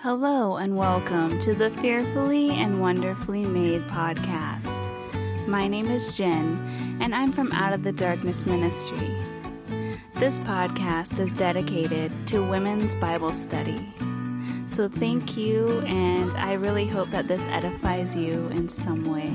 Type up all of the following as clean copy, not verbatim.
Hello and welcome to the Fearfully and Wonderfully Made podcast. My name is Jen, and I'm from Out of the Darkness Ministry. This podcast is dedicated to women's Bible study. So thank you, and I really hope that this edifies you in some way.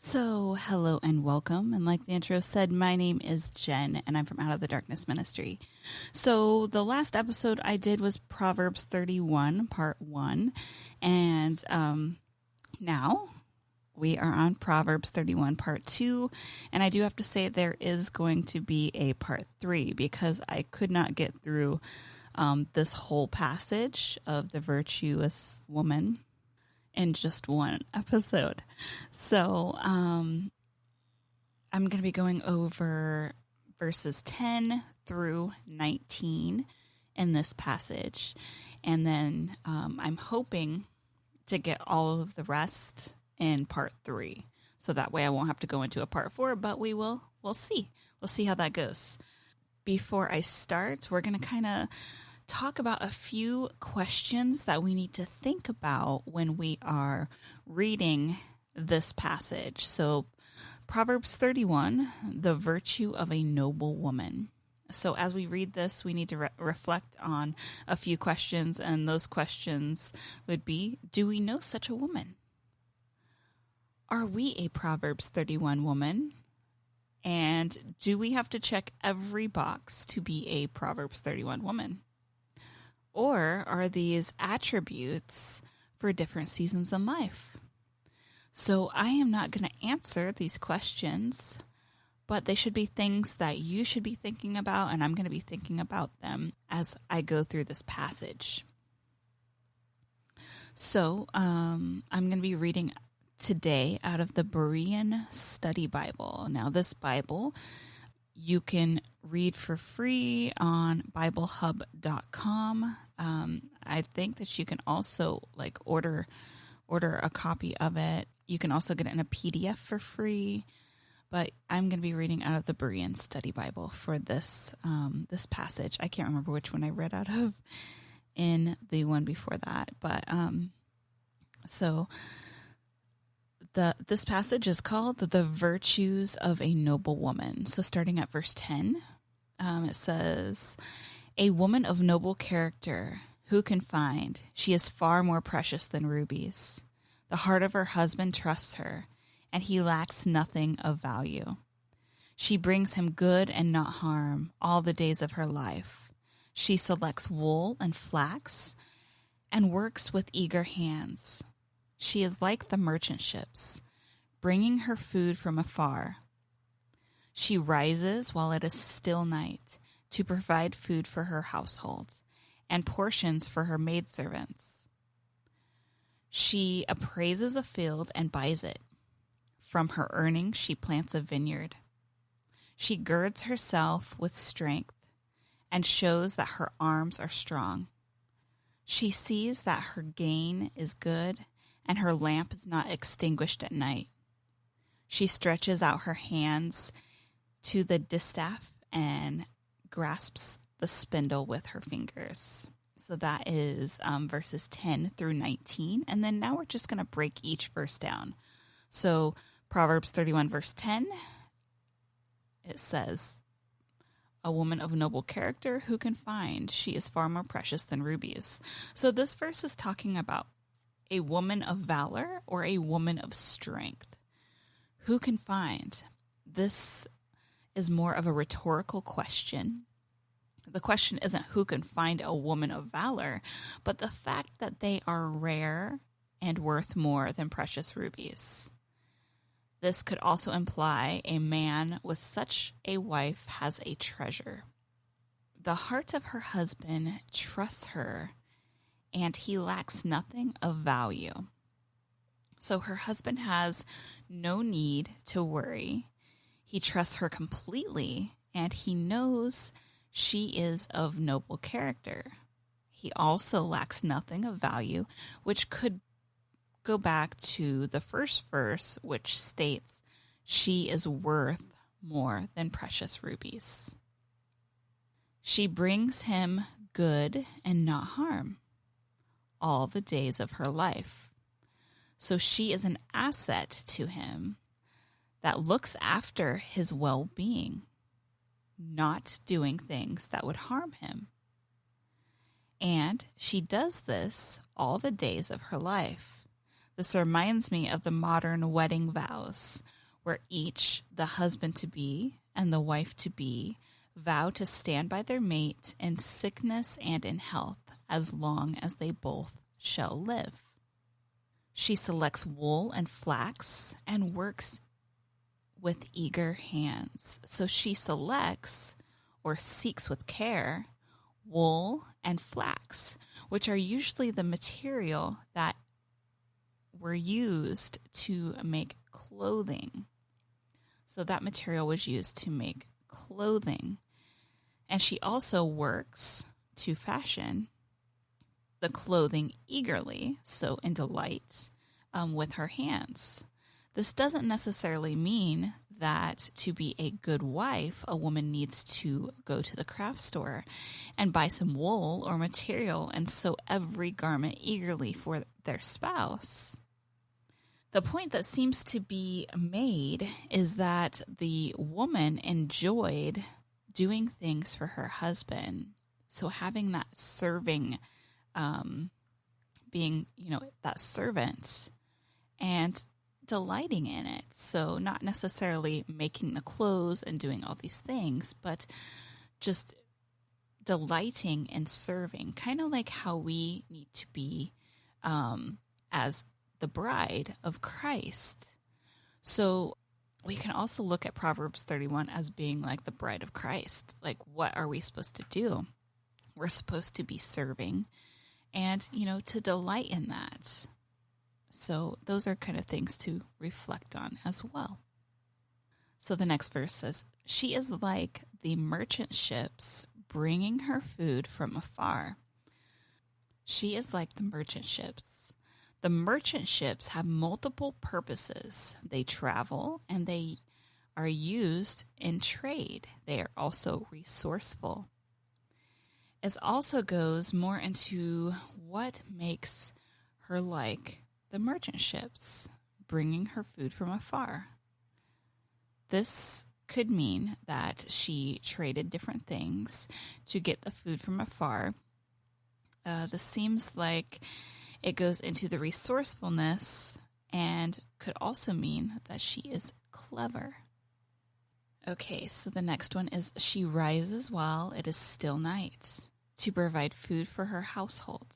So, hello and welcome. And like the intro said, my name is Jen and I'm from Out of the Darkness Ministry. So, the last episode I did was Proverbs 31, part 1. And now we are on Proverbs 31, part 2. And I do have to say there is going to be a part 3 because I could not get through this whole passage of the virtuous woman in just one episode. So I'm going to be going over verses 10 through 19 in this passage. And then I'm hoping to get all of the rest in part 3. So that way I won't have to go into a part 4, but we'll see. We'll see how that goes. Before I start, we're going to kind of talk about a few questions that we need to think about when we are reading this passage. So Proverbs 31, the virtue of a noble woman. So as we read this, we need to reflect on a few questions, and those questions would be, do we know such a woman? Are we a Proverbs 31 woman? And do we have to check every box to be a Proverbs 31 woman? Or are these attributes for different seasons in life? So I am not going to answer these questions, but they should be things that you should be thinking about, and I'm going to be thinking about them as I go through this passage. So I'm going to be reading today out of the Berean Study Bible. Now, this Bible you can read for free on BibleHub.com. I think that you can also order a copy of it. You can also get it in a PDF for free. But I'm going to be reading out of the Berean Study Bible for this this passage. I can't remember which one I read out of in the one before that. But this passage is called The Virtues of a Noble Woman. So starting at verse 10, it says, "A woman of noble character, who can find? She is far more precious than rubies. The heart of her husband trusts her, and he lacks nothing of value. She brings him good and not harm all the days of her life. She selects wool and flax and works with eager hands. She is like the merchant ships, bringing her food from afar. She rises while it is still night to provide food for her household and portions for her maidservants. She appraises a field and buys it. From her earnings she plants a vineyard. She girds herself with strength and shows that her arms are strong. She sees that her gain is good and her lamp is not extinguished at night. She stretches out her hands to the distaff and grasps the spindle with her fingers." So that is verses 10 through 19. And then now we're just going to break each verse down. So Proverbs 31 verse 10, it says, "A woman of noble character, who can find? She is far more precious than rubies." So this verse is talking about a woman of valor or a woman of strength. Who can find? This is more of a rhetorical question. The question isn't who can find a woman of valor, but the fact that they are rare and worth more than precious rubies. This could also imply a man with such a wife has a treasure. The heart of her husband trusts her, and he lacks nothing of value. So her husband has no need to worry. He trusts her completely, and he knows she is of noble character. He also lacks nothing of value, which could go back to the first verse, which states, she is worth more than precious rubies. She brings him good and not harm all the days of her life. So she is an asset to him that looks after his well-being, not doing things that would harm him. And she does this all the days of her life. This reminds me of the modern wedding vows, where each, the husband-to-be and the wife-to-be, vow to stand by their mate in sickness and in health as long as they both shall live. She selects wool and flax and works with eager hands. So she selects or seeks with care wool and flax, which are usually the material that were used to make clothing. So that material was used to make clothing. And she also works to fashion the clothing eagerly, so in delight, with her hands. This doesn't necessarily mean that to be a good wife, a woman needs to go to the craft store and buy some wool or material and sew every garment eagerly for their spouse. The point that seems to be made is that the woman enjoyed doing things for her husband. So having that serving, being, that servant and delighting in it. So not necessarily making the clothes and doing all these things, but just delighting in serving, kind of like how we need to be as the bride of Christ. So we can also look at Proverbs 31 as being like the bride of Christ. Like, what are we supposed to do? We're supposed to be serving and, to delight in that. So those are kind of things to reflect on as well. So the next verse says, she is like the merchant ships bringing her food from afar. She is like the merchant ships. The merchant ships have multiple purposes. They travel and they are used in trade. They are also resourceful. It also goes more into what makes her like the merchant ships, bringing her food from afar. This could mean that she traded different things to get the food from afar. This seems like it goes into the resourcefulness and could also mean that she is clever. Okay, so the next one is she rises while it is still night to provide food for her household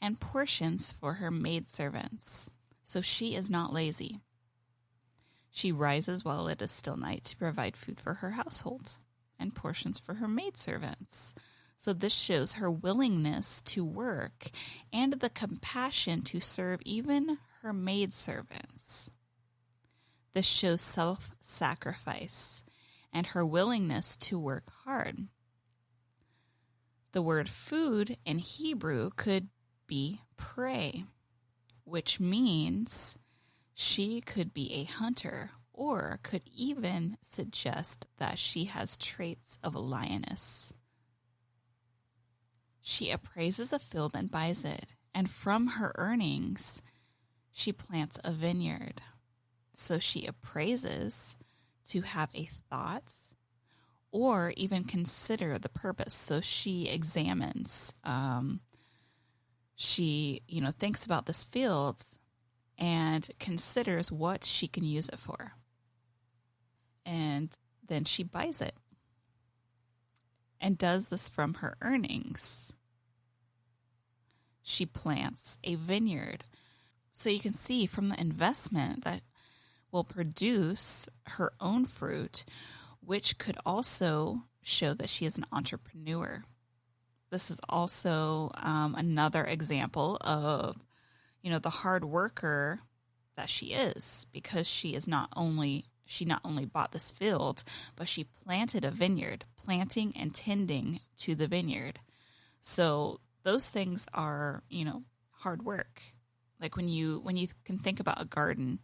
and portions for her maidservants. So she is not lazy. She rises while it is still night to provide food for her household and portions for her maidservants. So this shows her willingness to work and the compassion to serve even her maidservants. This shows self-sacrifice and her willingness to work hard. The word food in Hebrew could be prey, which means she could be a hunter or could even suggest that she has traits of a lioness. She appraises a field and buys it, and from her earnings, she plants a vineyard. So she appraises to have a thought or even consider the purpose. So she examines. She, thinks about this field and considers what she can use it for. And then she buys it and does this from her earnings. She plants a vineyard. So you can see from the investment that will produce her own fruit, which could also show that she is an entrepreneur. This is also another example of, the hard worker that she is, because she not only bought this field, but she planted a vineyard, planting and tending to the vineyard. So those things are, hard work. Like when you can think about a garden,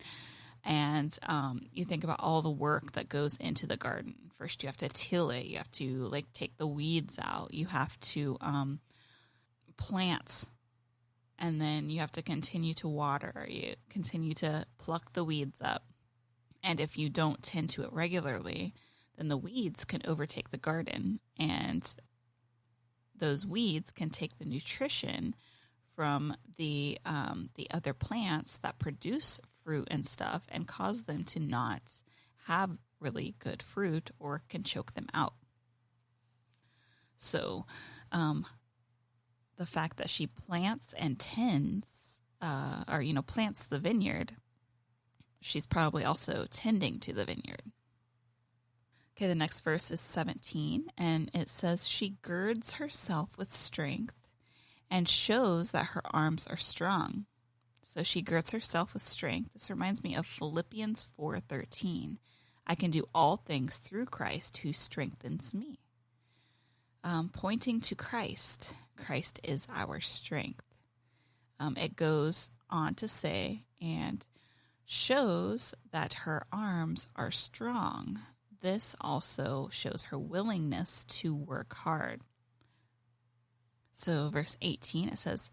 and you think about all the work that goes into the garden. First, you have to till it. You have to take the weeds out. You have to plant, and then you have to continue to water. You continue to pluck the weeds up. And if you don't tend to it regularly, then the weeds can overtake the garden, and those weeds can take the nutrition from the other plants that produce fruit and stuff and cause them to not have really good fruit, or can choke them out. So the fact that she plants and tends, plants the vineyard, she's probably also tending to the vineyard. Okay, the next verse is 17, and it says, she girds herself with strength and shows that her arms are strong. So she girds herself with strength. This reminds me of Philippians 4:13. I can do all things through Christ who strengthens me. Pointing to Christ. Christ is our strength. It goes on to say, and shows that her arms are strong. This also shows her willingness to work hard. So verse 18, it says,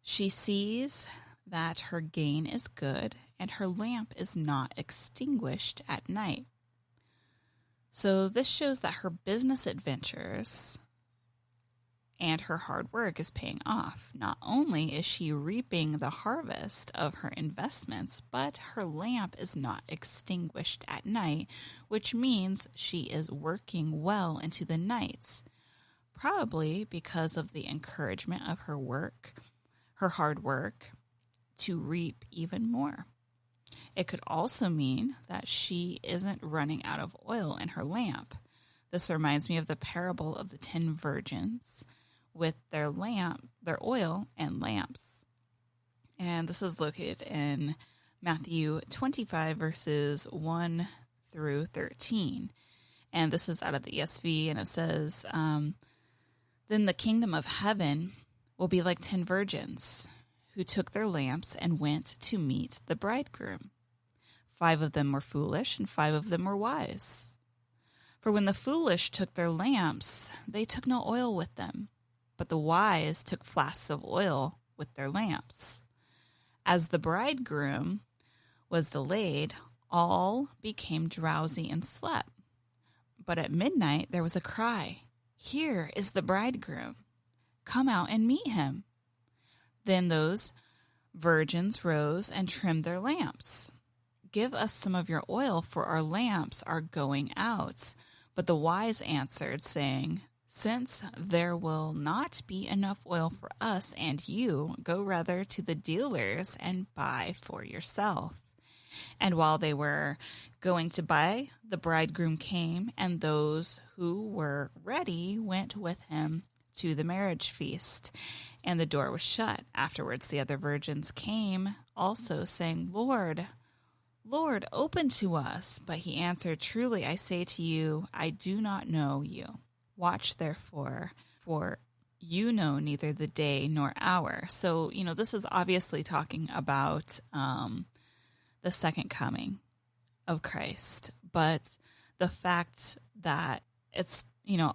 she sees that her gain is good, and her lamp is not extinguished at night. So this shows that her business adventures and her hard work is paying off. Not only is she reaping the harvest of her investments, but her lamp is not extinguished at night, which means she is working well into the nights, probably because of the encouragement of her work, her hard work, to reap even more. It could also mean that she isn't running out of oil in her lamp. This reminds me of the parable of the 10 virgins with their oil and lamps. And this is located in Matthew 25, verses 1 through 13. And this is out of the ESV, and it says, then the kingdom of heaven will be like 10 virgins who took their lamps and went to meet the bridegroom. 5 of them were foolish, and 5 of them were wise. For when the foolish took their lamps, they took no oil with them, but the wise took flasks of oil with their lamps. As the bridegroom was delayed, all became drowsy and slept. But at midnight there was a cry, here is the bridegroom. Come out and meet him. Then those virgins rose and trimmed their lamps. Give us some of your oil, for our lamps are going out. But the wise answered, saying, since there will not be enough oil for us and you, go rather to the dealers and buy for yourself. And while they were going to buy, the bridegroom came, and those who were ready went with him to the marriage feast, and the door was shut. Afterwards the other virgins came also, saying, Lord, Lord, open to us. But he answered, truly I say to you, I do not know you. Watch therefore, for you know neither the day nor hour. So, this is obviously talking about the second coming of Christ, but the fact that it's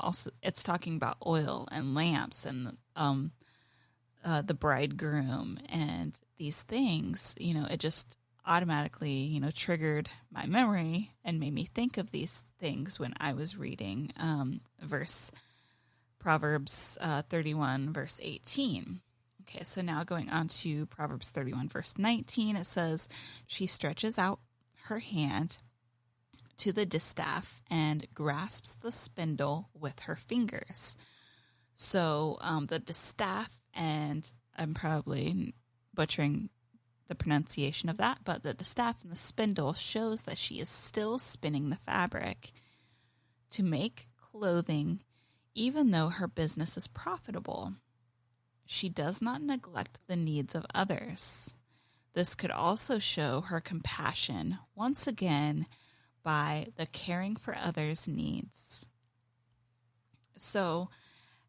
also it's talking about oil and lamps and the bridegroom and these things, it just automatically triggered my memory and made me think of these things when I was reading Proverbs 31 verse 18. Okay, so now going on to Proverbs 31 verse 19, it says, she stretches out her hand to the distaff and grasps the spindle with her fingers. So the distaff, and I'm probably butchering the pronunciation of that, but the distaff and the spindle shows that she is still spinning the fabric to make clothing, even though her business is profitable. She does not neglect the needs of others. This could also show her compassion once again by the caring for others' needs. So,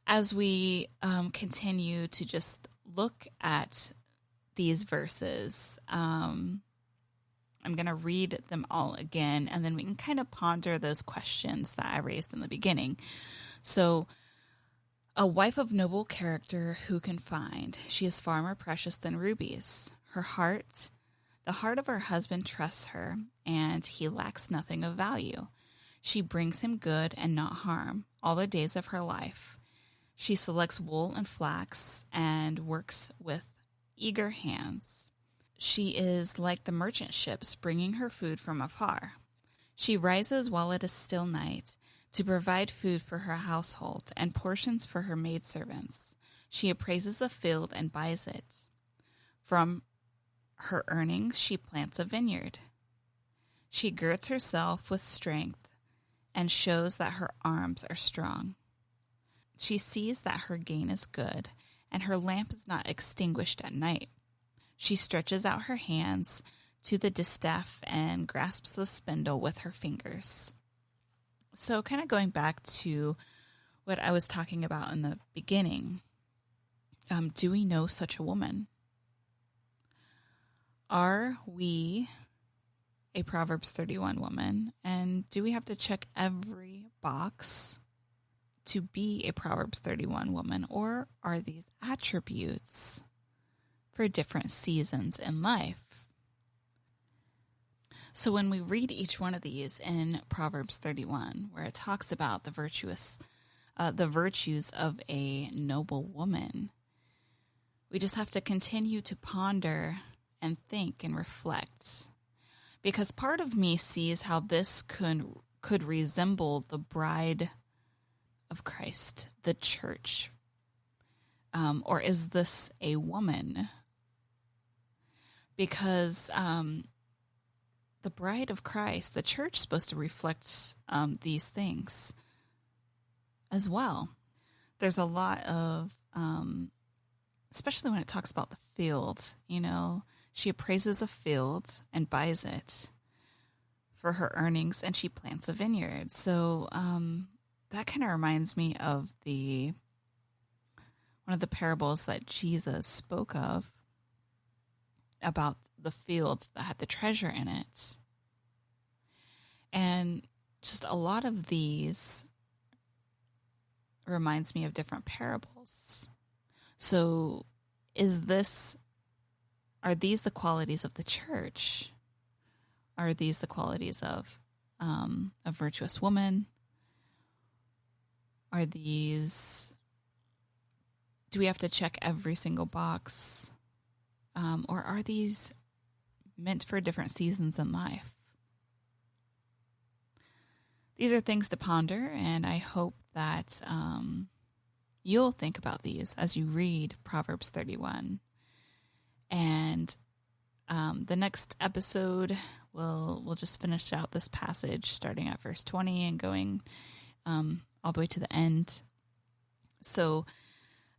as we continue to just look at these verses, I'm going to read them all again, and then we can kind of ponder those questions that I raised in the beginning. So, a wife of noble character who can find? She is far more precious than rubies. The heart of her husband trusts her, and he lacks nothing of value. She brings him good and not harm all the days of her life. She selects wool and flax and works with eager hands. She is like the merchant ships bringing her food from afar. She rises while it is still night to provide food for her household and portions for her maidservants. She appraises a field and buys it. From her earnings she plants a vineyard. She girds herself with strength and shows that her arms are strong. She sees that her gain is good, and her lamp is not extinguished at night. She stretches out her hands to the distaff and grasps the spindle with her fingers. So kind of going back to what I was talking about in the beginning, do we know such a woman? Are we a Proverbs 31 woman? And do we have to check every box to be a Proverbs 31 woman? Or are these attributes for different seasons in life? So when we read each one of these in Proverbs 31, where it talks about the virtues of a noble woman, we just have to continue to ponder and think and reflect. Because part of me sees how this could resemble the bride of Christ, the church. Or is this a woman? Because the bride of Christ, the church, is supposed to reflect these things as well. There's a lot of, especially when it talks about the field, she appraises a field and buys it for her earnings, and she plants a vineyard. So that kind of reminds me of one of the parables that Jesus spoke of about the fields that had the treasure in it. And just a lot of these reminds me of different parables. So are these the qualities of the church? Are these the qualities of a virtuous woman? Do we have to check every single box? Or are these meant for different seasons in life? These are things to ponder, and I hope that you'll think about these as you read Proverbs 31. And the next episode, we'll just finish out this passage starting at verse 20 and going all the way to the end. So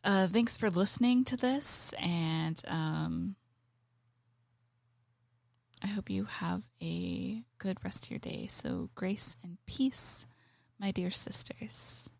thanks for listening to this, and I hope you have a good rest of your day. So grace and peace, my dear sisters.